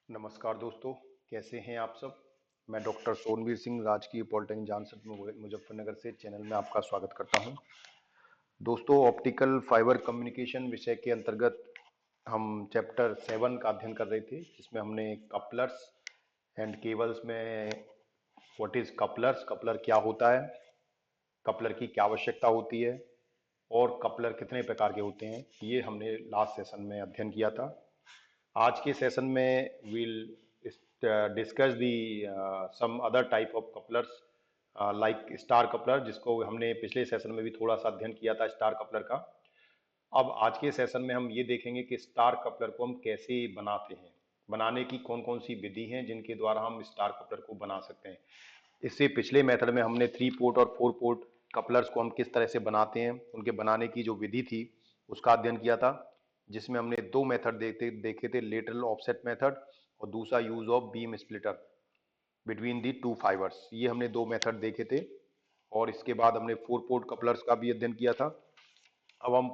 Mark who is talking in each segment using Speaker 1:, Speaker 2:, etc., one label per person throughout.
Speaker 1: नमस्कार दोस्तों, कैसे हैं आप सब। मैं डॉक्टर सोनवीर सिंह राजकीय पॉलिटेक्निक जानसठ मुजफ्फरनगर से चैनल में आपका स्वागत करता हूं। दोस्तों, ऑप्टिकल फाइबर कम्युनिकेशन विषय के अंतर्गत हम चैप्टर 7 का अध्ययन कर रहे थे, जिसमें हमने कपलर्स एंड केबल्स में व्हाट इज कपलर्स, कपलर क्या होता है, कपलर की क्या आवश्यकता होती है और कपलर कितने प्रकार के होते हैं, ये हमने लास्ट सेशन में अध्ययन किया था। आज के सेशन में we'll discuss the some other type of couplers like star coupler, जिसको हमने पिछले सेशन में भी थोड़ा सा अध्ययन किया था स्टार कपलर का। अब आज के सेशन में हम ये देखेंगे कि स्टार कपलर को हम कैसे बनाते हैं, बनाने की कौन कौन सी विधि हैं जिनके द्वारा हम स्टार कपलर को बना सकते हैं। इससे पिछले मेथड में हमने 3 पोर्ट और 4 पोर्ट कपलर्स को हम किस तरह से बनाते हैं, उनके बनाने की जो विधि थी उसका अध्ययन किया था, जिसमें हमने दो मेथड देखे थे, लेटरल ऑफसेट मेथड और दूसरा use of beam splitter between the two fibres. ये हमने दो मेथड देखे थे और इसके बाद हमने 4 पोर्ट कपलर्स का भी अध्ययन किया था। अब हम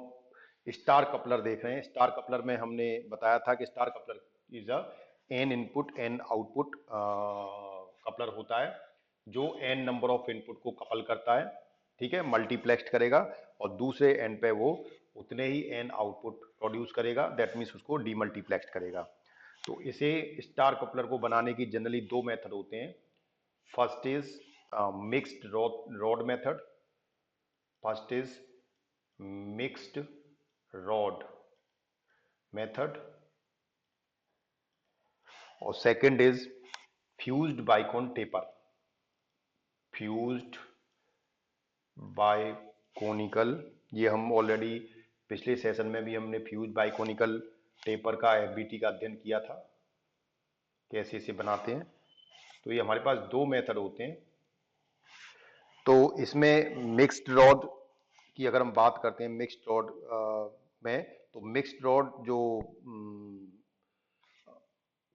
Speaker 1: स्टार कपलर देख रहे हैं। स्टार कपलर में हमने बताया था कि star coupler is a N input an output coupler होता है, जो एन नंबर ऑफ इनपुट को कपल करता है, ठीक है, मल्टीप्लेक्स्ड करेगा और दूसरे एंड पे वो उतने ही एन आउटपुट प्रोड्यूस करेगा, दैट मीन्स उसको डीमल्टीप्लेक्स्ड करेगा। तो इसे स्टार कपलर को बनाने की जनरली दो मेथड होते हैं। First is mixed rod method, first is mixed rod method और second is fused bicon taper, fused biconical. ये हम ऑलरेडी पिछले सेशन में भी हमने फ्यूज बाइकोनिकल टेपर का एफबीटी का अध्ययन किया था, कैसे इसे बनाते हैं। तो ये हमारे पास दो मेथड होते हैं। तो इसमें मिक्स्ड रॉड की अगर हम बात करते हैं, मिक्स्ड रॉड में, तो मिक्स्ड रॉड जो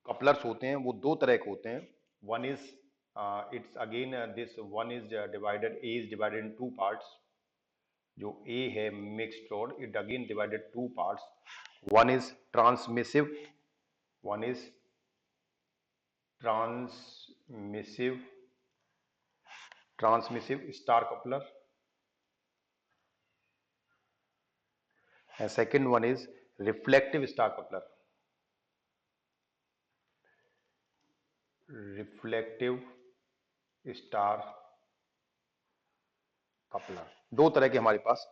Speaker 1: कपलर्स होते हैं वो दो तरह के होते हैं। One is it's again this one is divided, A is divided in two parts. जो ए है mixed rod, it again divided two parts. One is transmissive, one is transmissive transmissive star coupler and second one is reflective star coupler, reflective star coupler. दो तरह के हमारे पास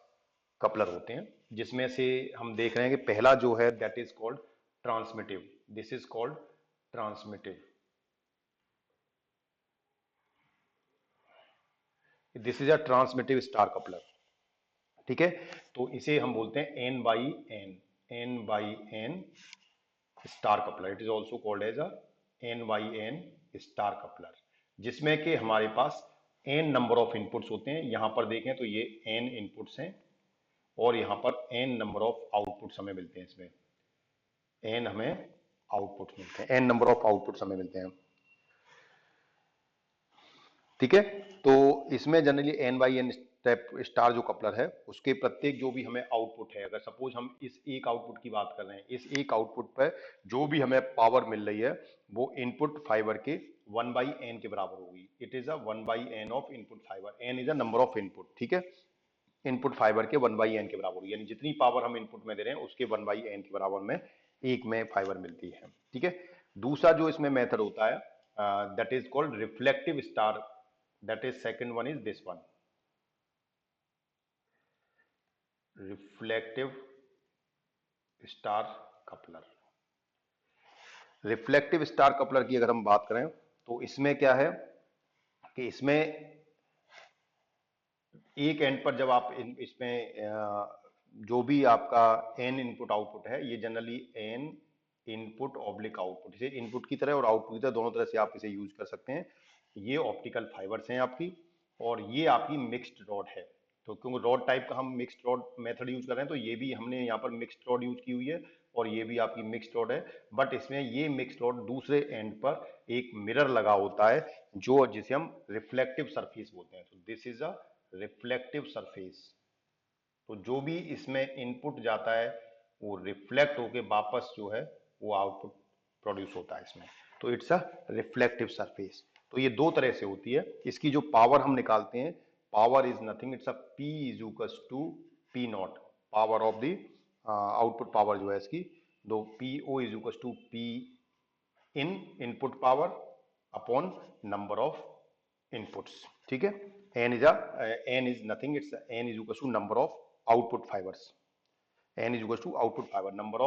Speaker 1: coupler होते हैं, जिसमें से हम देख रहे हैं कि पहला जो है that is called transmissive, this is called transmissive, this is a transmissive star coupler, ठीक है। तो इसे हम बोलते हैं N by N, N by N star coupler. It is also called as a N by N star coupler, जिसमें कि हमारे पास एन नंबर ऑफ इनपुट्स होते हैं। यहां पर देखें तो ये एन इनपुट्स हैं और यहां पर एन नंबर ऑफ आउटपुट्स हमें मिलते हैं। इसमें एन हमें आउटपुट मिलते हैं, एन नंबर ऑफ आउटपुट्स हमें मिलते हैं, ठीक है। तो इसमें generally n by n step star जो कपलर है, उसके प्रत्येक जो भी हमें आउटपुट है, अगर सपोज हम इस एक आउटपुट की बात कर रहे हैं, इस एक आउटपुट पर जो भी हमें पावर मिल रही है वो इनपुट फाइबर के 1/n के बराबर होगी। It is a 1/n of input fibre, n is a number of input, ठीक है। इनपुट फाइबर के 1/n के बराबर होगी, यानी जितनी पावर हम इनपुट में दे रहे हैं उसके 1/n के बराबर में एक में फाइबर मिलती है, ठीक है। दूसरा जो इसमें मेथड होता है that is called reflective star, that is second one is this one, reflective star coupler। Reflective star coupler की अगर हम बात करें तो इसमें क्या है कि इसमें एक एंड पर जब आप इसमें जो भी आपका एन इनपुट आउटपुट है, ये generally N input oblique output, इसे इनपुट की तरह और आउटपुट की तरह दोनों तरह से आप इसे यूज कर सकते हैं। ये ऑप्टिकल फाइबर्स हैं आपकी, और ये आपकी मिक्स्ड रॉड है। तो क्योंकि रॉड टाइप का हम मिक्स्ड रॉड मेथड यूज कर रहे हैं, तो ये भी हमने यहाँ पर मिक्स्ड रॉड यूज की हुई है और ये भी आपकी मिक्स्ड रॉड है। बट इसमें ये मिक्स्ड रॉड दूसरे एंड पर एक मिरर लगा होता है, जो जिसे हम रिफ्लेक्टिव सरफेस बोलते हैं। तो this is a reflective surface. तो जो भी इसमें इनपुट जाता है वो रिफ्लेक्ट होके वापस जो है वो आउटपुट प्रोड्यूस होता है इसमें। तो इट्स अ रिफ्लेक्टिव सरफेस। तो ये दो तरह से होती है। इसकी जो पावर हम निकालते हैं, power is nothing, it's a P is equals to P nought, power of the output power जो है इसकी, दो PO is equals to P in input power upon number of inputs. ठीक है, N is nothing, it's n is equals to number of output fibres, n is equals to output fibre, number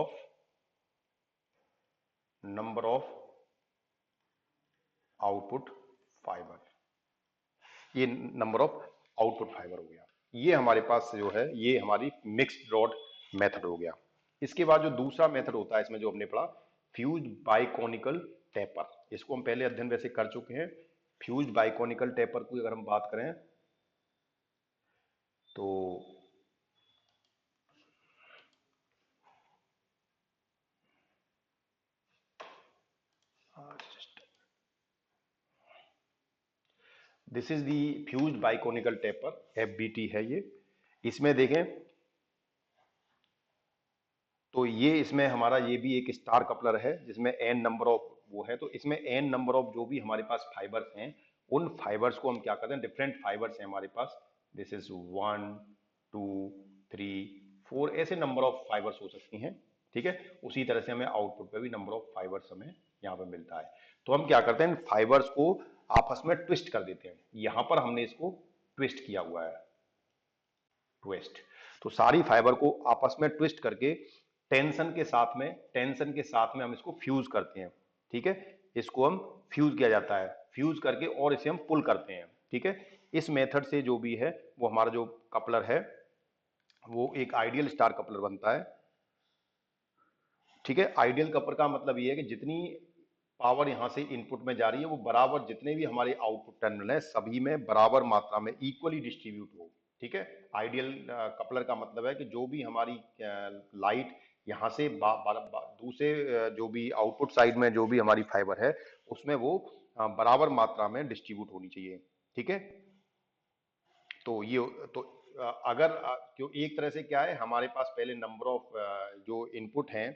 Speaker 1: of output fibre, ये number of output fibre हो गया। ये हमारे पास जो है ये हमारी मिक्स्ड रॉड मेथड हो गया। इसके बाद जो दूसरा मेथड होता है इसमें जो हमने पढ़ा, फ्यूज बाइकोनिकल टेपर, इसको हम पहले अध्ययन वैसे कर चुके हैं। फ्यूज बाइकोनिकल टेपर की अगर हम बात करें तो this is the fuse biconical taper, FBT है ये। इसमें देखें तो ये इसमें हमारा ये भी एक स्टार कपलर है जिसमें n नंबर ऑफ वो है। तो इसमें n नंबर ऑफ जो भी हमारे पास फाइबर्स हैं, उन फाइबर्स को हम क्या करते हैं, डिफरेंट फाइबर्स हैं हमारे पास, दिस इज 1 2 3 4, ऐसे नंबर ऑफ फाइबर्स हो सकती हैं। ठीक है, उसी तरह से हमें आउटपुट पे भी नंबर ऑफ फाइबर्स हमें यहाँ पे मिलता है। तो हम क्या करते हैं, फाइबर्स को आपस में ट्विस्ट कर देते हैं। यहां पर हमने इसको ट्विस्ट किया हुआ है, ट्विस्ट। तो सारी फाइबर को आपस में ट्विस्ट करके टेंशन के साथ में हम इसको फ्यूज करते हैं। ठीक है, इसको हम फ्यूज किया जाता है, फ्यूज करके और इसे हम पुल करते हैं। ठीक है, इस मेथड से जो भी है वो हमारा जो कपलर है वो एक आइडियल स्टार कपलर बनता है। ठीक है, आइडियल कपलर का मतलब ये है कि जितनी पावर यहां से इनपुट में जा रही है वो बराबर, जितने भी हमारे आउटपुट टर्मिनल है सभी में बराबर मात्रा में इक्वली डिस्ट्रीब्यूट हो। ठीक है, आइडियल कपलर का मतलब है कि जो भी हमारी लाइट यहाँ से दूसरे जो भी आउटपुट साइड में जो भी हमारी फाइबर है उसमें वो बराबर मात्रा में डिस्ट्रीब्यूट होनी चाहिए। ठीक है, तो ये तो अगर क्यों एक तरह से क्या है, हमारे पास पहले नंबर ऑफ जो इनपुट हैं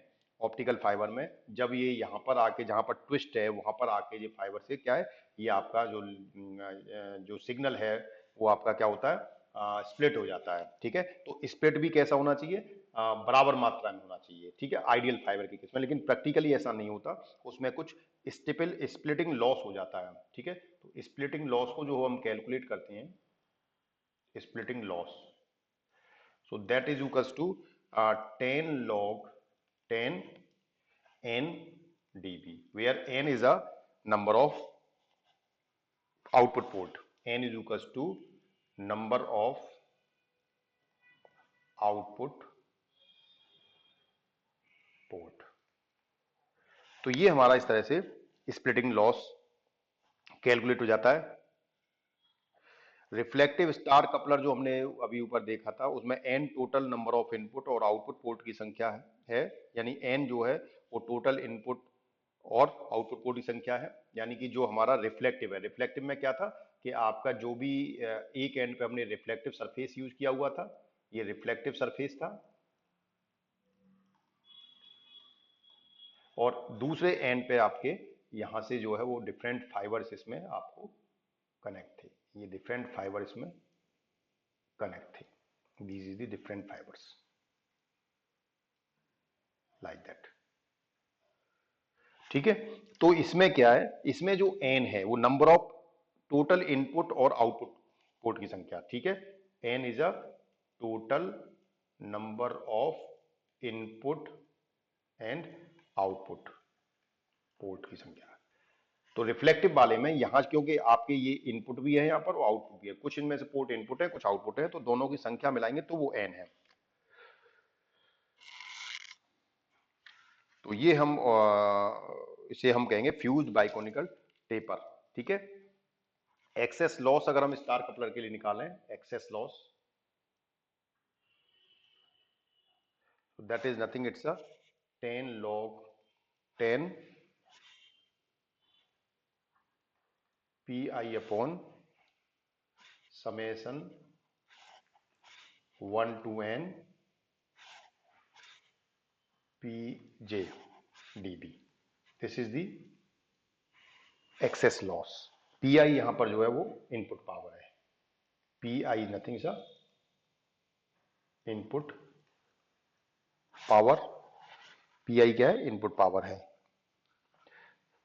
Speaker 1: ऑप्टिकल फाइबर में, जब ये यहाँ पर आके जहाँ पर ट्विस्ट है वहां पर आके ये फाइबर से क्या है, ये आपका जो सिग्नल है वो आपका क्या होता है, स्प्लिट हो जाता है। ठीक है, तो स्प्लिट भी कैसा होना चाहिए, बराबर मात्रा में होना चाहिए। ठीक है, आइडियल फाइबर के केस में, लेकिन प्रैक्टिकली ऐसा नहीं होता, उसमें कुछ स्प्लिटिंग लॉस हो जाता है। ठीक है, तो स्प्लिटिंग लॉस को जो हम कैलकुलेट करते हैं, splitting loss, so that is equals to 10 log 10 n dB, where n is a number of output port, n is equals to number of output port। तो ये हमारा इस तरह से स्प्लिटिंग लॉस कैलकुलेट हो जाता है। रिफ्लेक्टिव स्टार कपलर जो हमने अभी ऊपर देखा था उसमें n total number of input और आउटपुट पोर्ट की संख्या है, यानी n जो है वो टोटल इनपुट और आउटपुट पोर्ट की संख्या है। यानी कि जो हमारा रिफ्लेक्टिव है, रिफ्लेक्टिव में क्या था कि आपका जो भी एक एंड पे हमने रिफ्लेक्टिव सरफेस यूज किया हुआ था, ये रिफ्लेक्टिव सरफेस था, और दूसरे एंड पे आपके यहां से जो है वो डिफरेंट फाइबर्स इसमें आपको कनेक्ट थे, ये डिफरेंट फाइबर इसमें कनेक्ट थे, these is the different fibres like that. ठीक है, तो इसमें क्या है, इसमें जो एन है वो नंबर ऑफ टोटल इनपुट और आउटपुट पोर्ट की संख्या। ठीक है, N is a total number of input and output port की संख्या। तो रिफ्लेक्टिव वाले में यहां क्योंकि आपके ये इनपुट भी है यहाँ पर और आउटपुट भी है, कुछ इनमें से पोर्ट इनपुट है कुछ आउटपुट है, तो दोनों की संख्या मिलाएंगे तो वो एन है। तो ये हम इसे हम कहेंगे फ्यूज बाइकोनिकल टेपर। ठीक है, एक्सेस लॉस अगर हम स्टार कपलर के लिए निकालें, excess loss that is nothing, it's a 10 log 10 pi upon summation 1 to n pj dB। This is the excess loss. P I यहां पर जो है वो इनपुट पावर है, पी आई नथिंग सा इनपुट पावर, पी आई क्या है, input power है।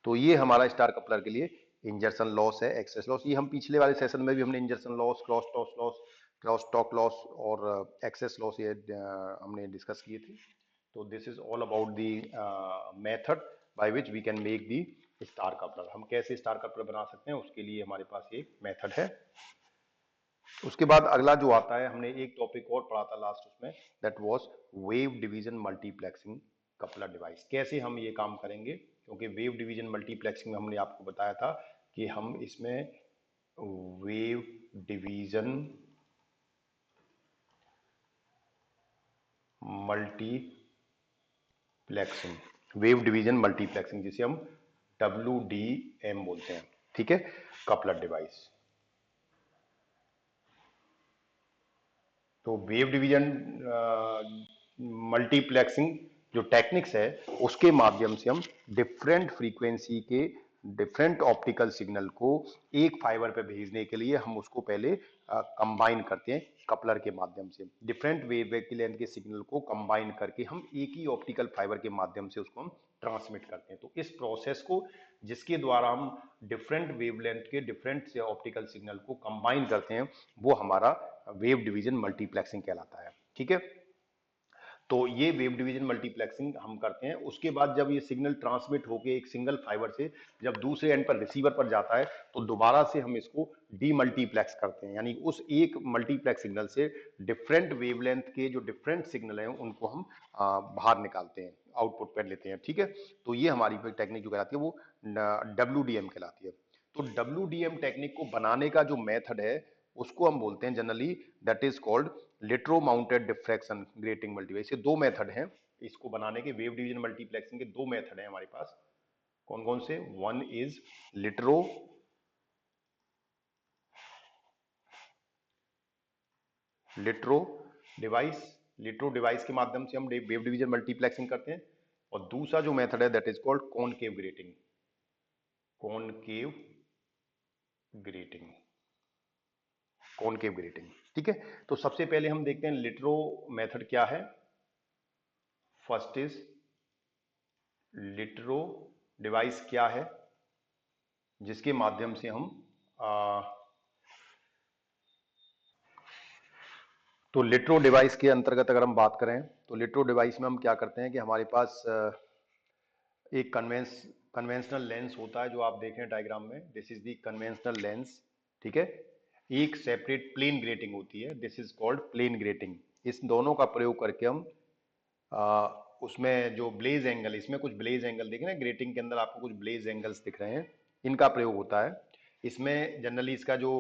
Speaker 1: तो ये हमारा स्टार कपलर के लिए इंजर्सन लॉस है, एक्सेस लॉस। ये हम पिछले वाले सेशन में भी हमने insertion loss, cross talk loss और एक्सेस लॉस ये हमने डिस्कस किए थे। तो this is all about the method by which we can make the star coupler. हम कैसे स्टार कपलर बना सकते हैं उसके लिए हमारे पास एक मेथड है। उसके बाद अगला जो आता है, हमने एक टॉपिक और पढ़ा था लास्ट उसमें, that was wave division multiplexing coupler device. कैसे हम ये काम करेंगे, क्योंकि वेव डिवीजन मल्टीप्लेक्सिंग में हमने आपको बताया था कि हम इसमें wave division multiplexing, wave division multiplexing जिसे हम WDM बोलते हैं, ठीक है, कपलर डिवाइस। तो वेव डिवीजन मल्टीप्लेक्सिंग जो टेक्निक्स है उसके माध्यम से हम डिफरेंट फ्रीक्वेंसी के डिफरेंट ऑप्टिकल सिग्नल को एक फाइबर पे भेजने के लिए हम उसको पहले कंबाइन करते हैं कपलर के माध्यम से। डिफरेंट वेव की लेंथ के सिग्नल को कंबाइन करके हम एक ही ऑप्टिकल फाइबर के माध्यम से उसको हम ट्रांसमिट करते हैं। तो इस प्रोसेस को, जिसके द्वारा हम डिफरेंट वेवलेंथ के डिफरेंट से ऑप्टिकल सिग्नल को कंबाइन करते हैं, वो हमारा वेव डिवीजन मल्टीप्लेक्सिंग कहलाता है, ठीक है। तो ये वेव डिवीजन मल्टीप्लेक्सिंग हम करते हैं। उसके बाद जब ये सिग्नल ट्रांसमिट होके एक सिंगल फाइबर से जब दूसरे एंड पर रिसीवर पर जाता है, तो दोबारा से हम इसको डीमल्टीप्लेक्स करते हैं, यानी उस एक मल्टीप्लेक्स सिग्नल से डिफरेंट वेवलेंथ के जो डिफरेंट सिग्नल हैं उनको हम बाहर निकालते हैं, आउटपुट पर लेते हैं, ठीक है। तो ये हमारी टेक्निक जो कहलाती है वो WDM कहलाती है। तो WDM टेक्निक को बनाने का जो मेथड है उसको हम बोलते हैं generally, that is called Littrow mounted diffraction grating multiplex. ये दो मेथड हैं इसको बनाने के, वेव डिवीजन मल्टीप्लेक्सिंग के दो मेथड हैं हमारे पास। कौन कौन से? वन इज लिट्रो लिट्रो डिवाइस, लिट्रो डिवाइस के माध्यम से हम वेव डिवीजन मल्टीप्लेक्सिंग करते हैं। और दूसरा जो मेथड है that is called concave grating, concave grating, concave grating, ठीक है। तो सबसे पहले हम देखते हैं लिट्रो मेथड क्या है। फर्स्ट इज लिट्रो डिवाइस क्या है, जिसके माध्यम से हम तो लिट्रो डिवाइस के अंतर्गत अगर हम बात करें तो लिट्रो डिवाइस में हम क्या करते हैं कि हमारे पास एक कन्वेंशनल लेंस होता है जो आप देखें डायग्राम में, this is the conventional lens, ठीक है। एक सेपरेट प्लेन ग्रेटिंग होती है, this is called plane grating. इस दोनों का प्रयोग करके हम उसमें जो ब्लेज एंगल, इसमें कुछ ब्लेज एंगल देखें ना, ग्रेटिंग के अंदर आपको कुछ ब्लेज एंगल्स दिख रहे हैं, इनका प्रयोग होता है। इसमें जनरली इसका जो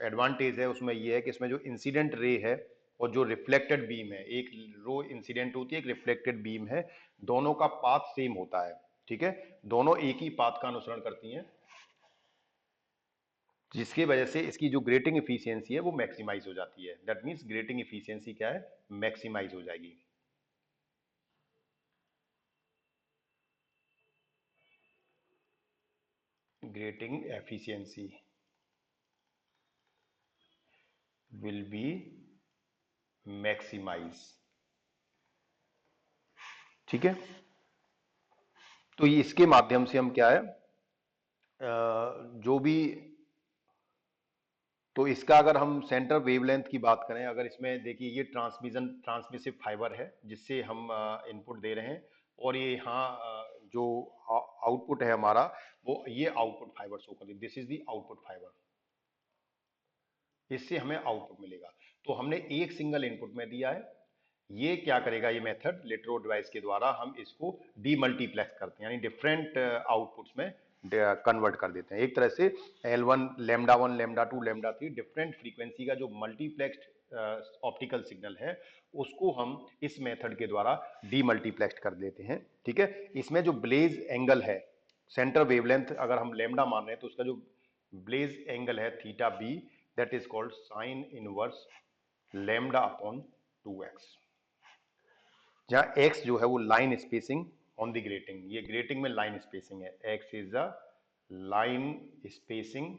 Speaker 1: एडवांटेज है उसमें यह है कि इसमें जो इंसिडेंट रे है और जो रिफ्लेक्टेड बीम है, एक रो इंसिडेंट होती है, एक रिफ्लेक्टेड बीम है, दोनों का पाथ सेम होता है, ठीक है। दोनों एक ही पाथ का अनुसरण करती हैं, जिसकी वजह से इसकी जो ग्रेटिंग इफिशियंसी है वो मैक्सिमाइज हो जाती है। दैट मीन्स ग्रेटिंग इफिशियंसी क्या है, मैक्सिमाइज हो जाएगी। Grating efficiency will be maximise, ठीक है। तो इसके माध्यम से हम क्या है जो भी, तो इसका अगर हम सेंटर वेवलेंथ की बात करें, अगर इसमें देखिए ये ट्रांसमिसिव फाइबर है जिससे हम इनपुट दे रहे हैं, और ये यहाँ जो आउटपुट है हमारा वो ये आउटपुट फाइबर शो कर, this is the output fibre, इससे हमें आउटपुट मिलेगा। तो हमने एक सिंगल इनपुट में दिया है, ये क्या करेगा, ये मेथड लिट्रो डिवाइस के द्वारा हम इसको डीमल्टीप्लेक्स करते हैं, यानी डिफरेंट आउटपुट्स में कन्वर्ट कर देते हैं। एक तरह से L1 lambda 1 lambda 2 lambda 3 different frequency का जो मल्टीप्लेक्स्ड ऑप्टिकल सिग्नल है उसको हम इस मेथड के द्वारा डीमल्टीप्लेक्स कर देते हैं, ठीक है। इसमें जो ब्लेज एंगल है, सेंटर वेवलेंथ अगर हम लैम्डा मान रहे हैं तो उसका जो ब्लेज एंगल है theta B, that is called sine inverse lambda upon 2x, जहां x जो है वो line spacing on the grating, ये ग्रेटिंग में लाइन स्पेसिंग है, X is the line spacing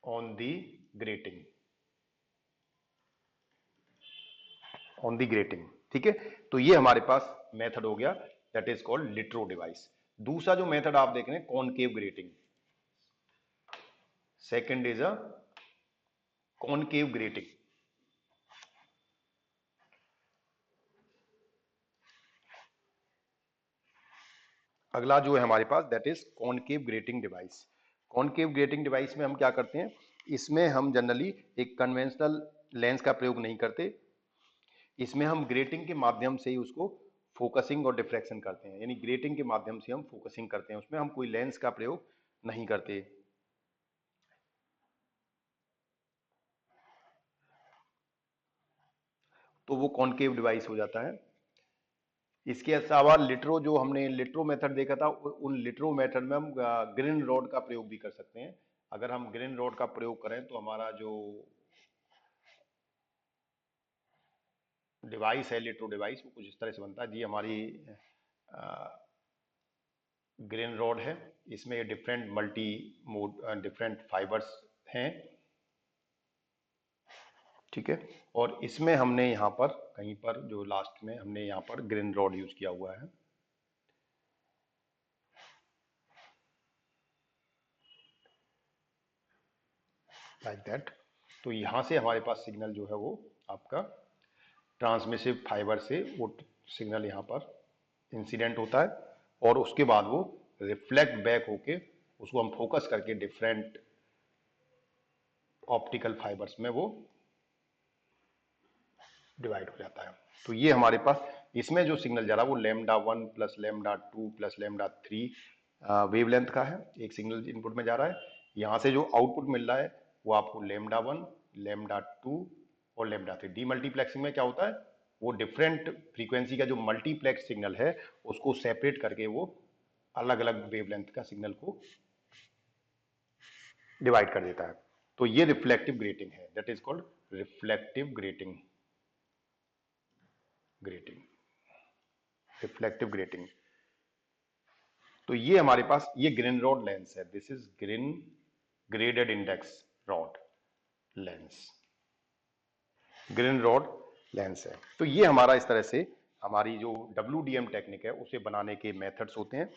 Speaker 1: on the grating, on the grating. ठीक है, तो ये हमारे पास मेथड हो गया, दैट इज कॉल्ड लिट्रो डिवाइस। दूसरा जो मेथड आप देख रहे हैं concave grating, second is a concave grating. अगला जो है हमारे पास that is concave grating device. Concave grating device में हम क्या करते हैं, इसमें हम जनरली एक कन्वेंशनल लेंस का प्रयोग नहीं करते, इसमें हम ग्रेटिंग के माध्यम से ही उसको फोकसिंग और डिफ्रैक्शन करते हैं, यानी ग्रेटिंग के माध्यम से हम फोकसिंग करते हैं, उसमें हम कोई लेंस का प्रयोग नहीं करते। तो वो कॉनकेव डिवाइस हो जाता है। इसके अलावा लिट्रो, जो हमने लिट्रो मेथड देखा था, उन लिट्रो मेथड में हम ग्रिन रॉड का प्रयोग भी कर सकते हैं। अगर हम ग्रिन रॉड का प्रयोग करें तो हमारा जो डिवाइस है लिट्रो डिवाइस, वो कुछ इस तरह से बनता है जी। हमारी ग्रिन रॉड है, इसमें different multi mode different fibres हैं, ठीक है। और इसमें हमने यहाँ पर कहीं पर जो लास्ट में हमने यहाँ पर ग्रिन रॉड यूज किया हुआ है, लाइक दैट। तो यहाँ से हमारे पास सिग्नल जो है वो आपका ट्रांसमिसिव फाइबर से वो सिग्नल यहाँ पर इंसिडेंट होता है, और उसके बाद वो रिफ्लेक्ट बैक होके उसको हम फोकस करके डिफरेंट ऑप्टिकल फाइबर्स में वो डिवाइड हो जाता है। तो ये हमारे पास इसमें जो सिग्नल जा रहा है वो lambda 1 plus lambda 2 plus lambda 3 wavelength का है, एक सिग्नल इनपुट में जा रहा है। यहाँ से जो आउटपुट मिल रहा है वो आपको लैम्डा 1, लैम्डा 2 और लैम्डा 3। डीमल्टीप्लेक्सिंग में क्या होता है, वो डिफरेंट फ्रीक्वेंसी का जो मल्टीप्लेक्स सिग्नल है उसको सेपरेट करके वो अलग अलग वेवलेंथ का सिग्नल को डिवाइड कर देता है। तो ये रिफ्लेक्टिव ग्रेटिंग है, that is called reflective grating, grating, reflective grating. तो ये हमारे पास ये ग्रिन रॉड लेंस है, this is green graded index rod lens, green rod lens है। तो ये हमारा इस तरह से हमारी जो WDM टेक्निक है उसे बनाने के मेथड्स होते हैं।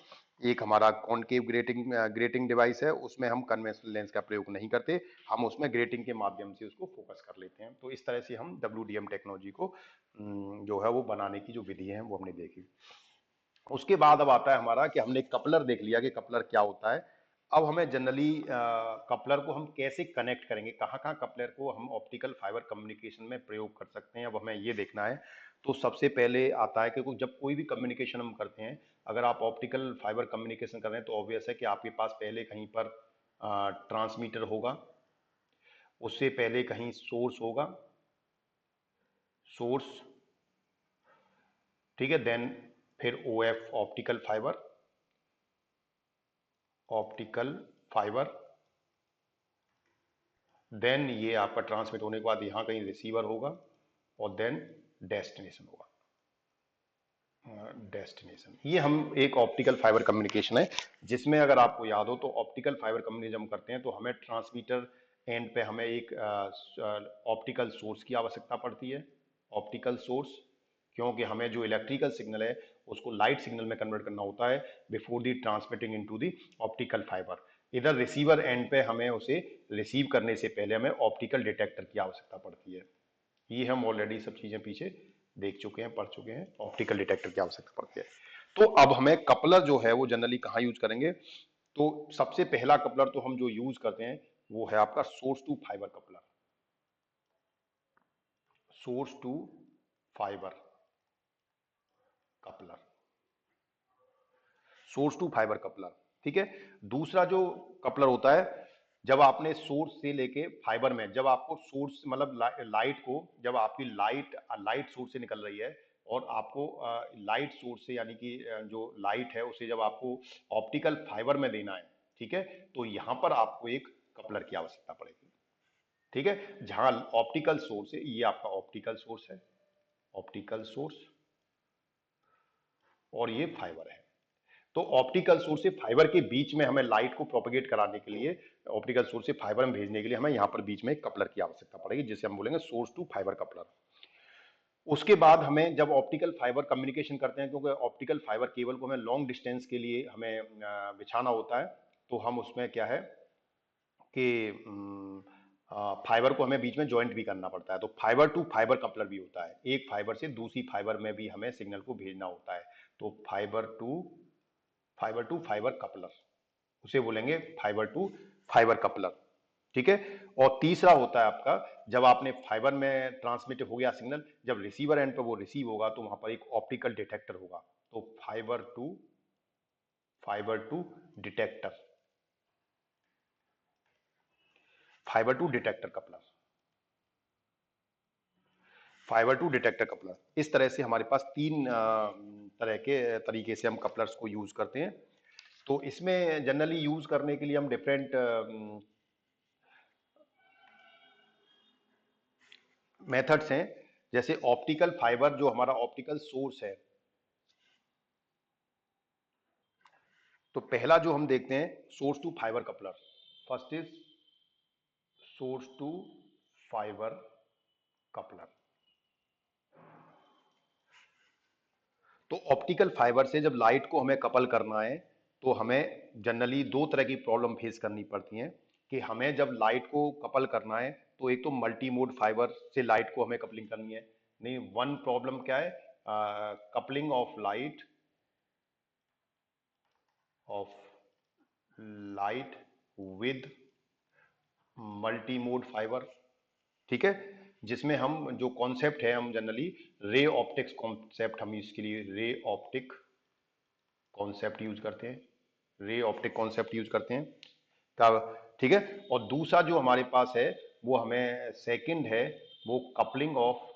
Speaker 1: एक हमारा कॉनकेव ग्रेटिंग डिवाइस है, उसमें हम कन्वेंशनल लेंस का प्रयोग नहीं करते, हम उसमें ग्रेटिंग के माध्यम से उसको फोकस कर लेते हैं। तो इस तरह से हम WDM टेक्नोलॉजी को जो है वो बनाने की जो विधि है वो हमने देखी। उसके बाद अब आता है हमारा कि हमने कपलर देख लिया कि कपलर क्या होता है। अब हमें जनरली कपलर को हम कैसे कनेक्ट करेंगे, कहाँ कहाँ कपलर को हम ऑप्टिकल फाइबर कम्युनिकेशन में प्रयोग कर सकते हैं, अब हमें ये देखना है। तो सबसे पहले आता है कि जब कोई भी कम्युनिकेशन हम करते हैं, अगर आप ऑप्टिकल फाइबर कम्युनिकेशन कर रहे हैं तो ऑब्वियस है कि आपके पास पहले कहीं पर ट्रांसमीटर होगा, उससे पहले कहीं सोर्स होगा, सोर्स, ठीक है, देन फिर OF optical fibre, optical fibre, then ये आपका ट्रांसमिट होने के बाद यहाँ कहीं रिसीवर होगा, और देन डेस्टिनेशन होगा, डेस्टिनेशन। ये हम एक ऑप्टिकल फाइबर कम्युनिकेशन है, जिसमें अगर आपको याद हो तो ऑप्टिकल फाइबर कम्युनिकेशन हम करते हैं तो हमें ट्रांसमीटर एंड पे हमें एक ऑप्टिकल सोर्स की आवश्यकता पड़ती है, ऑप्टिकल सोर्स, क्योंकि हमें जो इलेक्ट्रिकल सिग्नल है उसको लाइट सिग्नल में कन्वर्ट करना होता है before the transmitting into the optical fibre. इधर रिसीवर एंड पे हमें उसे रिसीव करने से पहले हमें ऑप्टिकल डिटेक्टर की आवश्यकता पड़ती है। ये हम ऑलरेडी सब चीजें पीछे देख चुके हैं, पढ़ चुके हैं, ऑप्टिकल डिटेक्टर की आवश्यकता पड़ती है। तो अब हमें कपलर जो है वो जनरली कहाँ यूज करेंगे, तो सबसे पहला कपलर तो हम जो यूज करते हैं वो है आपका source to fibre coupler, source to fibre coupler, source to fibre coupler, ठीक है। दूसरा जो कपलर होता है, जब आपने सोर्स से लेके फाइबर में, जब आपको सोर्स मतलब लाइट को, जब आपकी लाइट सोर्स से निकल रही है और आपको लाइट सोर्स से यानी कि जो लाइट है उसे जब आपको ऑप्टिकल फाइबर में देना है, ठीक है, तो यहां पर आपको एक कपलर की आवश्यकता पड़ेगी, ठीक है। जहां ऑप्टिकल सोर्स है, ये आपका ऑप्टिकल सोर्स है, ऑप्टिकल सोर्स, और ये फाइबर है। तो ऑप्टिकल सोर्स से फाइबर के बीच में हमें लाइट को प्रोपेगेट कराने के लिए, ऑप्टिकल सोर्स से फाइबर में भेजने के लिए हमें यहाँ पर बीच में एक कपलर की आवश्यकता पड़ेगी, जिसे हम बोलेंगे सोर्स टू फाइबर कपलर। उसके बाद हमें जब ऑप्टिकल फाइबर कम्युनिकेशन करते हैं, क्योंकि ऑप्टिकल फाइबर केबल को हमें लॉन्ग डिस्टेंस के लिए हमें बिछाना होता है, तो हम उसमें क्या है कि फाइबर को हमें बीच में ज्वाइंट भी करना पड़ता है। तो फाइबर टू फाइबर कपलर भी होता है, एक फाइबर से दूसरी फाइबर में भी हमें सिग्नल को भेजना होता है। तो फाइबर टू फाइबर कपलर, उसे बोलेंगे फाइबर टू फाइबर कपलर। ठीक है। और तीसरा होता है आपका, जब आपने फाइबर में ट्रांसमिट हो गया सिग्नल, जब रिसीवर एंड पे वो रिसीव होगा तो वहां पर एक ऑप्टिकल डिटेक्टर होगा। तो fibre to detector, fibre to detector coupler, fibre to detector coupler. इस तरह से हमारे पास तीन तरह के तरीके से हम कपलर्स को यूज करते हैं। तो इसमें जनरली यूज करने के लिए हम डिफरेंट मेथड्स हैं। जैसे ऑप्टिकल फाइबर, जो हमारा ऑप्टिकल सोर्स है, तो पहला जो हम देखते हैं source to fibre coupler. First is source to fibre coupler. तो ऑप्टिकल फाइबर से जब लाइट को हमें कपल करना है, तो हमें जनरली दो तरह की प्रॉब्लम फेस करनी पड़ती हैं। कि हमें जब लाइट को कपल करना है, तो एक तो मल्टी मोड फाइबर से लाइट को हमें कपलिंग करनी है। नहीं, वन प्रॉब्लम क्या है, coupling of light with multi mode fibre. ठीक है। जिसमें हम जो कॉन्सेप्ट है, हम जनरली रे ऑप्टिक्स कॉन्सेप्ट, हम इसके लिए रे ऑप्टिक कॉन्सेप्ट यूज करते हैं, रे ऑप्टिक कॉन्सेप्ट यूज करते हैं तब। ठीक है। और दूसरा जो हमारे पास है, वो हमें सेकंड है, वो coupling of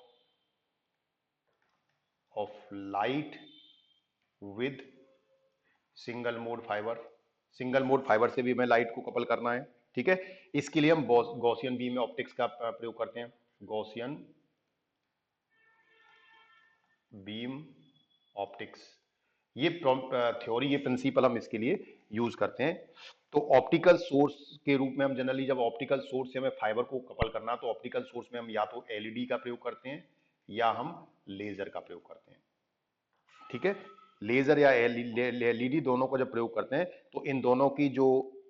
Speaker 1: light with single mode fibre. Single mode fibre से भी हमें लाइट को कपल करना है। ठीक है। इसके लिए हम गॉसियन बीम ऑप्टिक्स का प्रयोग करते हैं, गॉसियन बीम ऑप्टिक्स। ये थ्योरी, ये प्रिंसिपल हम इसके लिए यूज करते हैं। तो ऑप्टिकल सोर्स के रूप में हम जनरली, जब ऑप्टिकल सोर्स से हमें फाइबर को कपल करना, तो ऑप्टिकल सोर्स में हम या तो एलईडी का प्रयोग करते हैं या हम लेजर का प्रयोग करते हैं। ठीक है। लेजर या एलईडी दोनों को जब प्रयोग करते हैं, तो इन दोनों की जो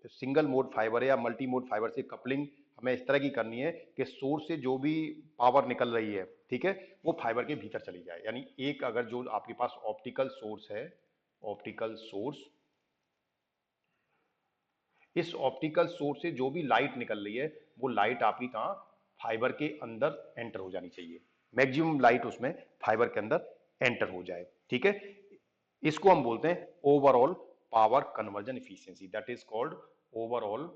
Speaker 1: सिंगल मोड फाइबर है या मल्टी मोड फाइबर से कपलिंग हमें इस तरह की करनी है कि सोर्स से जो भी पावर निकल रही है, ठीक है, वो फाइबर के भीतर चली जाए। यानी एक, अगर जो आपके पास ऑप्टिकल सोर्स है, ऑप्टिकल सोर्स, इस ऑप्टिकल सोर्स से जो भी लाइट निकल रही है, वो लाइट आपकी कहां, फाइबर के अंदर एंटर हो जानी चाहिए। मैक्सिमम लाइट उसमें फाइबर के अंदर एंटर हो जाए। ठीक है। इसको हम बोलते हैं overall power conversion efficiency, that is called overall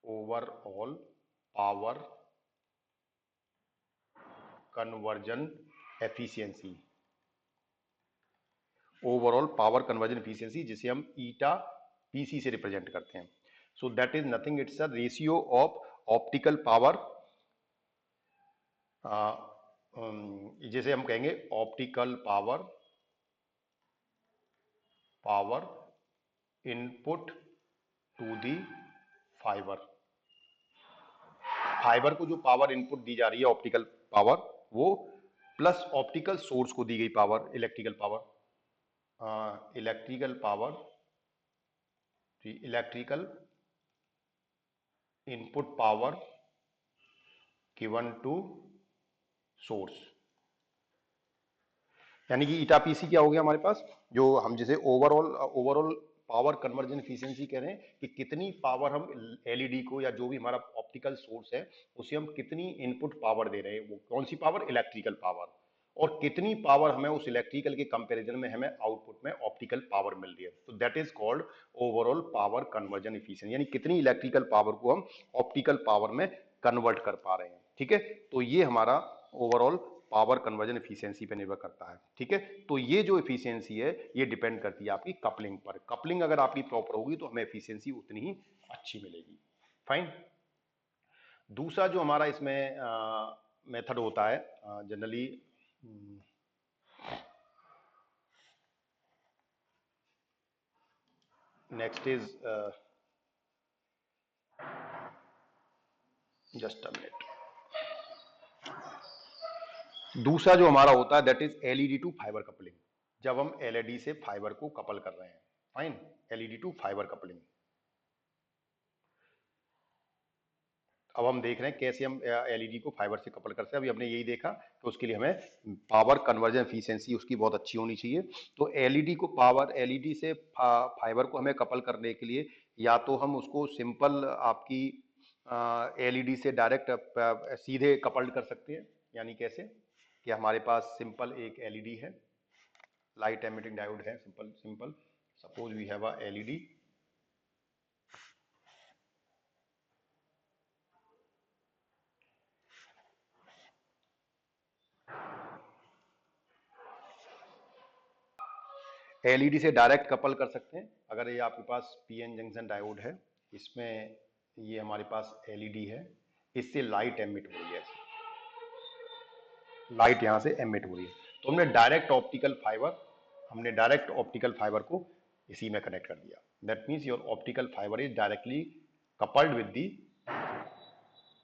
Speaker 1: power conversion efficiency, overall power conversion efficiency, जिसे हम ईटा पीसी से रिप्रेजेंट करते हैं। So that is nothing, it's a ratio of optical power, जैसे हम कहेंगे optical power input to the fibre. Fibre को जो पावर इनपुट दी जा रही है, ऑप्टिकल पावर, वो प्लस ऑप्टिकल सोर्स को दी गई power, electrical power, electrical input power given to source. यानी कि ईटा पीसी क्या हो गया हमारे पास, जो हम जिसे ओवरऑल पावर कन्वर्जन एफिशिएंसी कह रहे हैं, कि कितनी पावर हम एलईडी को या जो भी हमारा ऑप्टिकल सोर्स है, उसे हम कितनी इनपुट पावर दे रहे हैं, वो कौन सी पावर, इलेक्ट्रिकल पावर, और कितनी पावर हमें उस इलेक्ट्रिकल के कंपैरिजन में हमें आउटपुट में ऑप्टिकल पावर मिल रही है। तो that is called overall power conversion efficiency, यानी कितनी इलेक्ट्रिकल पावर को हम ऑप्टिकल पावर में कन्वर्ट कर पा रहे हैं। ठीक है। तो ये हमारा ओवरऑल पावर कन्वर्जन एफिशिएंसी पे निर्भर करता है। ठीक है। तो ये जो एफिशिएंसी है, ये डिपेंड करती है आपकी कपलिंग पर। कपलिंग अगर आपकी प्रॉपर होगी, तो हमें एफिशिएंसी उतनी ही अच्छी मिलेगी। फाइन। दूसरा जो हमारा इसमें मेथड होता है generally, next is just a minute. दूसरा जो हमारा होता है that is LED to fibre coupling. जब हम एलईडी से फाइबर को कपल कर रहे हैं, fine, LED to fibre coupling. अब हम देख रहे हैं कैसे हम एलईडी को फाइबर से कपल करते हैं। अभी हमने यही देखा कि उसके लिए हमें पावर कन्वर्जन एफिशिएंसी उसकी बहुत अच्छी होनी चाहिए। तो एलईडी को पावर, एलईडी से फाइबर को हमें कपल करने के लिए या तो हम उसको सिंपल आपकी एलईडी से डायरेक्ट सीधे कपल्ड कर सकते हैं। यानी कैसे कि हमारे पास सिंपल एक एलईडी है, लाइट एमिटिंग डायोड है, simple simple suppose we have a LED. LED से डायरेक्ट कपल कर सकते हैं। अगर ये आपके पास पीएन जंक्शन डायोड है, इसमें ये हमारे पास एलईडी है, इससे लाइट एमिट हो रही है, लाइट यहां से एमिट हो रही है। तो हमने डायरेक्ट ऑप्टिकल फाइबर को इसी में कनेक्ट कर दिया। That means your optical fibre is directly coupled with the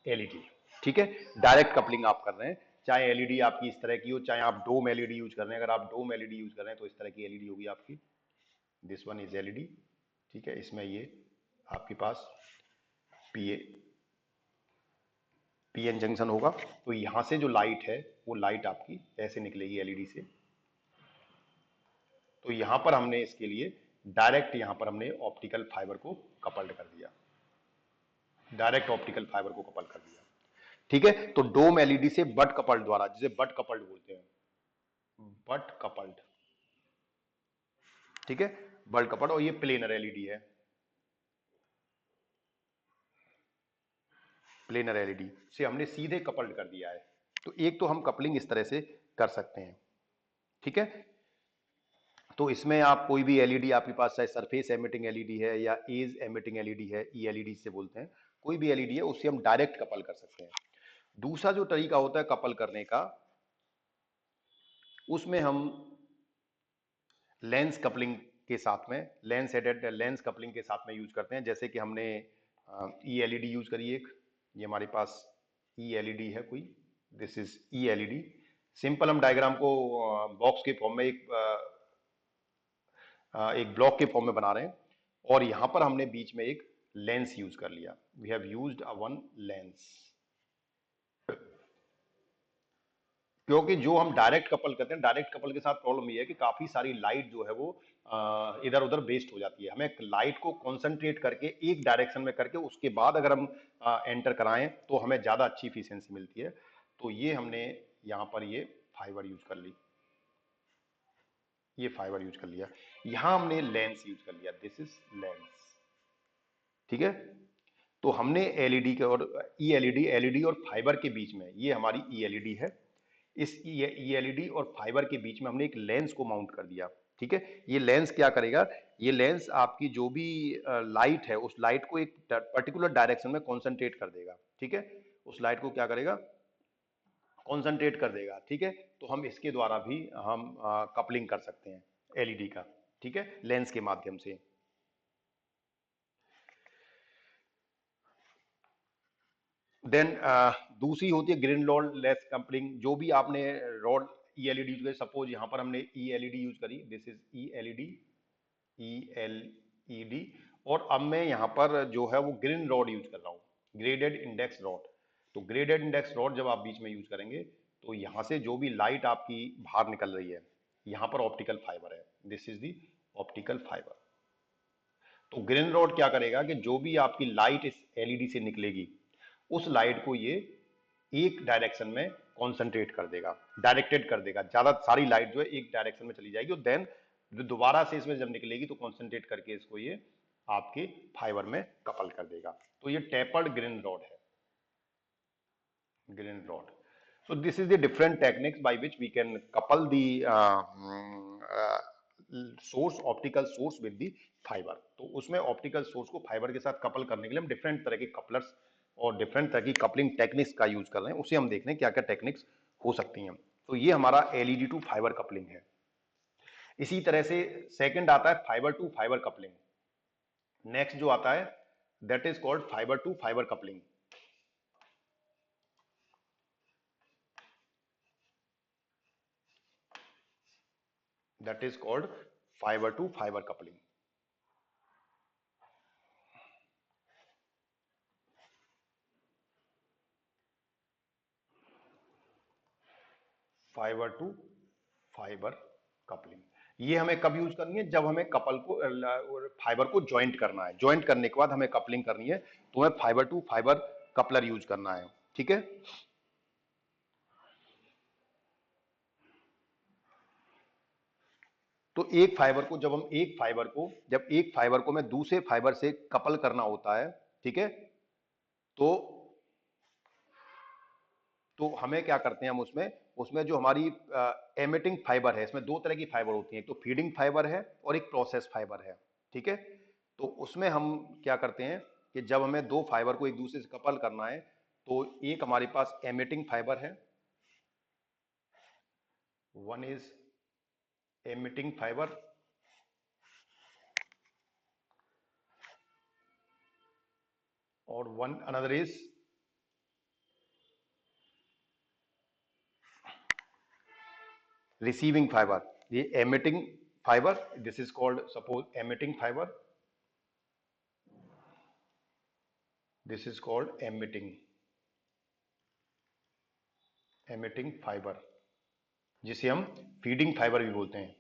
Speaker 1: LED. ठीक है, डायरेक्ट कपलिंग आप कर रहे हैं। चाहे एलईडी आपकी इस तरह की हो, चाहे आप डोम एलईडी यूज कर रहे हैं। अगर आप डोम एलईडी यूज कर रहे हैं तो इस तरह की एलईडी होगी आपकी, दिस वन इज एलईडी। ठीक है, इसमें ये आपके पास पीएन जंक्शन होगा। तो यहां से जो लाइट है वो लाइट आपकी ऐसे निकलेगी एलईडी से। तो यहां पर हमने इसके लिए डायरेक्ट यहां पर हमने ऑप्टिकल फाइबर को कपल्ड कर दिया, डायरेक्ट ऑप्टिकल फाइबर को कपल कर दिया। ठीक है, तो डोम एलईडी से बट कपल्ड द्वारा, जिसे बट कपल्ड बोलते हैं, बट कपल्ड। ठीक है, बट कपल्ड। और ये प्लेनर एलईडी है, प्लेनर एलईडी से हमने सीधे कपल्ड कर दिया है। तो एक तो हम कपलिंग इस तरह से कर सकते हैं। ठीक है, तो इसमें आप कोई भी एलईडी आपके पास, चाहे सरफेस एमिटिंग एलईडी है या एज एमिटिंग एलईडी है, ई एलईडी से बोलते हैं, कोई भी एलईडी है उससे हम डायरेक्ट कपल कर सकते हैं। दूसरा जो तरीका होता है कपल करने का, उसमें हम लेंस कपलिंग के साथ में, लेंस एडेड लेंस कपलिंग के साथ में यूज करते हैं। जैसे कि हमने ई एलईडी यूज करी एक, ये हमारे पास ई एलईडी है कोई, this is E LED. Simple हम डायग्राम को बॉक्स के फॉर्म में, एक ब्लॉक के फॉर्म में बना रहे हैं, और यहां पर हमने बीच में एक लेंस यूज कर लिया। We have used a one lens. क्योंकि जो हम डायरेक्ट कपल करते हैं, डायरेक्ट कपल के साथ प्रॉब्लम ये है कि काफी सारी लाइट जो है वो इधर उधर वेस्ट हो जाती है। हमें लाइट को कॉन्सेंट्रेट करके एक डायरेक्शन में करके उसके बाद अगर हम एंटर कराएं तो हमें ज्यादा अच्छी इफिशियंसी मिलती है। तो ये हमने यहां पर ये फाइबर यूज कर ली, ये फाइबर यूज कर लिया। यहां हमने लेंस यूज कर लिया, दिस इज लेंस। ठीक है, तो हमने एलईडी के और ई एलईडी, एलईडी और फाइबर के बीच में, ये हमारी ई एलईडी है, इस ई एलईडी और फाइबर के बीच में हमने एक लेंस को माउंट कर दिया। ठीक है, ये लेंस क्या करेगा, ये लेंस आपकी जो भी लाइट है उस लाइट को एक पर्टिकुलर डायरेक्शन में कॉन्सेंट्रेट कर देगा। ठीक है, उस लाइट को क्या करेगा, कॉन्सेंट्रेट कर देगा। ठीक है, तो हम इसके द्वारा भी हम कपलिंग कर सकते हैं एलईडी का। ठीक है, लेंस के माध्यम से। देन दूसरी होती है ग्रीन रॉड लेस कपलिंग। जो भी आपने रॉड ई एलईडी यूज करी, सपोज यहां पर हमने ई एलईडी यूज करी, this is E LED, E L E D. और अब मैं यहां पर जो है वो ग्रीन रॉड यूज कर रहा हूं, ग्रेडेड इंडेक्स रॉड। तो ग्रेडेड इंडेक्स रॉड जब आप बीच में यूज करेंगे तो यहां से जो भी लाइट आपकी बाहर निकल रही है, यहां पर ऑप्टिकल फाइबर है, this is the optical fibre. तो ग्रीन रॉड क्या करेगा कि जो भी आपकी लाइट इस एलईडी से निकलेगी, उस लाइट को ये एक डायरेक्शन में कॉन्सेंट्रेट कर देगा, डायरेक्टेड कर देगा। ज्यादा सारी लाइट जो है एक डायरेक्शन में चली जाएगी और देन दोबारा से इसमें जब निकलेगी तो कॉन्सेंट्रेट करके इसको ये आपके फाइबर में कपल कर देगा। तो ये टेपर्ड ग्रीन रॉड है, green rod. So this is the different techniques by which we can couple the source, optical source with the fiber। तो उसमें ऑप्टिकल सोर्स को फाइबर के साथ कपल करने के लिए हम डिफरेंट तरह के कपलर्स और डिफरेंट तरह की कपलिंग टेक्निक्स का यूज कर रहे हैं। उसे हम देख रहे हैं क्या क्या टेक्निक्स हो सकती हैं। तो ये हमारा एलईडी टू फाइबर कपलिंग है। इसी तरह से सेकंड आता है fibre to fibre coupling. Next जो आता है that is called fibre to fibre coupling. That is called fibre to fibre coupling. Fibre to fibre coupling ये हमें कब यूज करनी है? जब हमें कपल को फाइबर को ज्वाइंट करना है, ज्वाइंट करने के बाद हमें कपलिंग करनी है, तो हमें fibre to fibre coupler use करना है। ठीक है, तो जब एक फाइबर को मैं दूसरे फाइबर से कपल करना होता है, ठीक है, तो हमें क्या करते हैं, हम उसमें उसमें जो हमारी एमिटिंग फाइबर है, इसमें दो तरह की फाइबर होती है, एक तो फीडिंग फाइबर है और एक प्रोसेस फाइबर है। ठीक है, तो उसमें हम क्या करते हैं कि जब हमें दो फाइबर को एक दूसरे से कपल करना है, तो एक हमारे पास एमिटिंग फाइबर है, वन इज एमिटिंग फाइबर, और one another is receiving fibre. ये emitting fibre, this is called suppose emitting fibre, this is called emitting fibre, जिसे हम फीडिंग फाइबर भी बोलते हैं।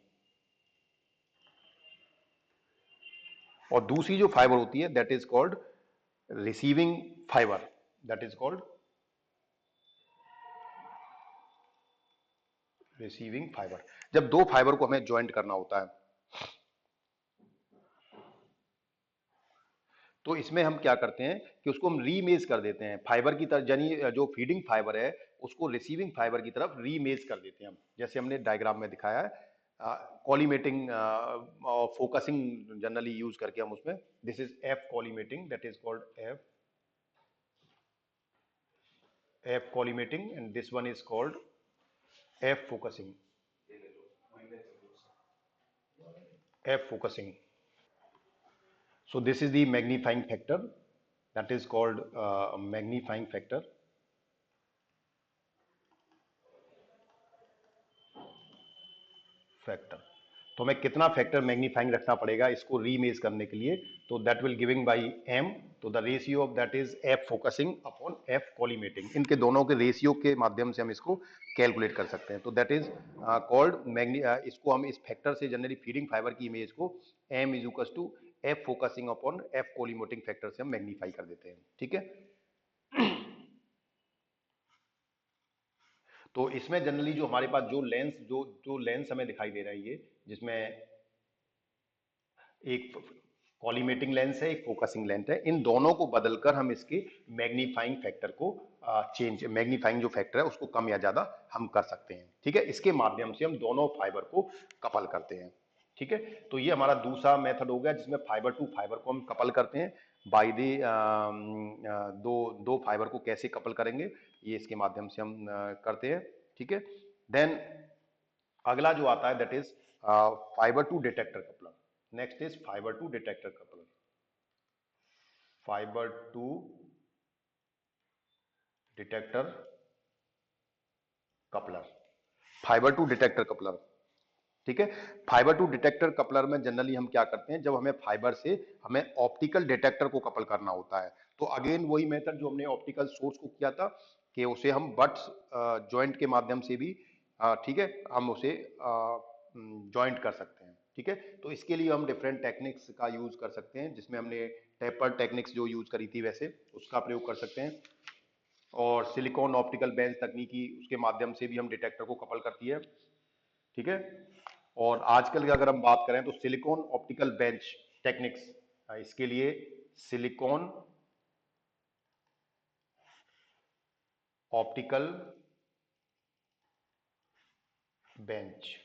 Speaker 1: और दूसरी जो फाइबर होती है that is called receiving fibre, that is called receiving fibre. जब दो फाइबर को हमें ज्वाइंट करना होता है, तो इसमें हम क्या करते हैं कि उसको हम रीमेज कर देते हैं फाइबर की तरफ, यानी जो फीडिंग फाइबर है उसको रिसीविंग फाइबर की तरफ रीमेज कर देते हैं हम, जैसे हमने डायग्राम में दिखाया है। कॉलीमेटिंग और फोकसिंग जनरली यूज करके हम उसमें, this is F collimating, that is called F collimating, and this one is called F focusing, F focusing. So this is the magnifying factor, that is called magnifying factor। Factor, तो हमें कितना factor magnifying रखना पड़ेगा इसको रीमेज करने के लिए? तो that will giving by M, तो the ratio of that is F focusing upon F collimating. इनके दोनों के रेशियो के माध्यम से हम इसको कैलकुलेट कर सकते हैं। तो दैट इज कॉल्ड मैग्नी, इसको हम इस फैक्टर से जनरली फीडिंग फाइबर की इमेज को M is equal to F focusing upon F collimating factor से हम मैग्नीफाई कर देते हैं। ठीक है, तो इसमें जनरली जो हमारे पास जो लेंस जो लेंस हमें दिखाई दे रहा है, ये जिसमें एक कॉलीमेटिंग लेंस है, एक फोकसिंग लेंस है, इन दोनों को बदलकर हम इसके मैग्नीफाइंग फैक्टर को चेंज, मैग्नीफाइंग जो फैक्टर है उसको कम या ज्यादा हम कर सकते हैं। ठीक है, इसके माध्यम से हम दोनों फाइबर को कपल करते हैं। ठीक है, तो ये हमारा दूसरा मेथड हो गया जिसमें फाइबर टू फाइबर को हम कपल करते हैं बाय द दो दो फाइबर को कैसे कपल करेंगे, ये इसके माध्यम से हम करते हैं। ठीक है, देन अगला जो आता है that is fibre to detector coupler. Next is fibre to detector coupler, fibre to detector coupler, fibre to detector coupler. ठीक है, फाइबर टू डिटेक्टर कपलर में जनरली हम क्या करते हैं, जब हमें फाइबर से हमें ऑप्टिकल डिटेक्टर को कपल करना होता है, तो अगेन वही मेथड जो हमने ऑप्टिकल सोर्स को किया था कि उसे हम बट्स जॉइंट के माध्यम से भी, ठीक है, हम उसे जॉइंट कर सकते हैं। ठीक है, तो इसके लिए हम डिफरेंट टेक्निक्स का यूज कर सकते हैं, जिसमें हमने टेपर टेक्निक्स जो यूज करी थी वैसे उसका प्रयोग कर सकते हैं, और सिलिकॉन ऑप्टिकल बेंच तकनीकी उसके माध्यम से भी हम डिटेक्टर को कपल करती है। ठीक है, और आजकल की अगर हम बात करें तो सिलिकॉन ऑप्टिकल बेंच टेक्निक्स, इसके लिए सिलिकॉन ऑप्टिकल बेंच,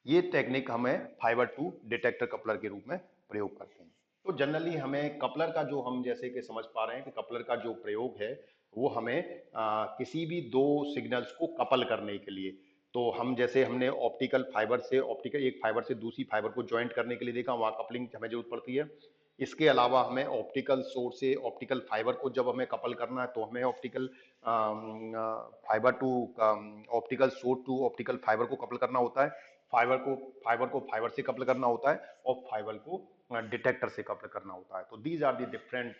Speaker 1: ये टेक्निक हमें फाइबर टू डिटेक्टर कपलर के रूप में प्रयोग करते हैं। तो जनरली हमें कपलर का जो, हम जैसे कि समझ पा रहे हैं कि कपलर का जो प्रयोग है वो हमें किसी भी दो सिग्नल्स को कपल करने के लिए, तो हम जैसे हमने ऑप्टिकल फाइबर से ऑप्टिकल एक फाइबर से दूसरी फाइबर को ज्वाइंट करने के लिए देखा, वहाँ कपलिंग हमें जरूरत पड़ती है। इसके अलावा हमें ऑप्टिकल सोर्स से ऑप्टिकल फाइबर को जब हमें कपल करना है तो हमें optical fibre to optical source to optical fibre को कपल करना होता है, फाइबर को फाइबर से कपल करना होता है, और फाइबर को डिटेक्टर से कपल करना होता है। तो these are the different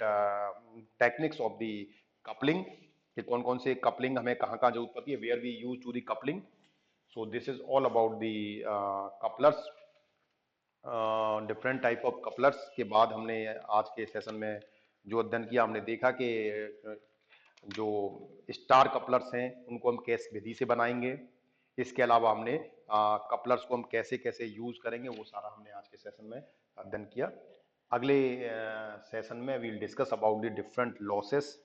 Speaker 1: techniques of the coupling, कि कौन कौन से कपलिंग हमें कहाँ कहाँ जरूरत पड़ती है, where we use to the coupling. So this is all about the couplers, different type of couplers. के बाद हमने आज के सेशन में जो अध्ययन किया, हमने देखा कि जो स्टार कपलर्स हैं उनको हम कैसे विधि से बनाएंगे। इसके अलावा हमने कपलर्स को हम कैसे कैसे यूज करेंगे, वो सारा हमने आज के सेशन में अध्ययन किया। अगले सेशन में we'll discuss about the different losses,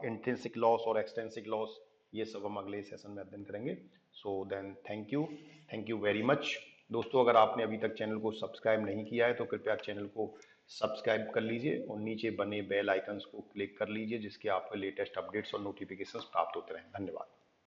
Speaker 1: intrinsic loss और एक्सट्रिंसिक लॉस, ये सब हम अगले सेशन में अध्ययन करेंगे। So then thank you very much. दोस्तों, अगर आपने अभी तक चैनल को सब्सक्राइब नहीं किया है तो कृपया चैनल को सब्सक्राइब कर लीजिए और नीचे बने बेल आइकन्स को क्लिक कर लीजिए, जिसके आपको लेटेस्ट अपडेट्स और नोटिफिकेशंस प्राप्त होते रहें। धन्यवाद।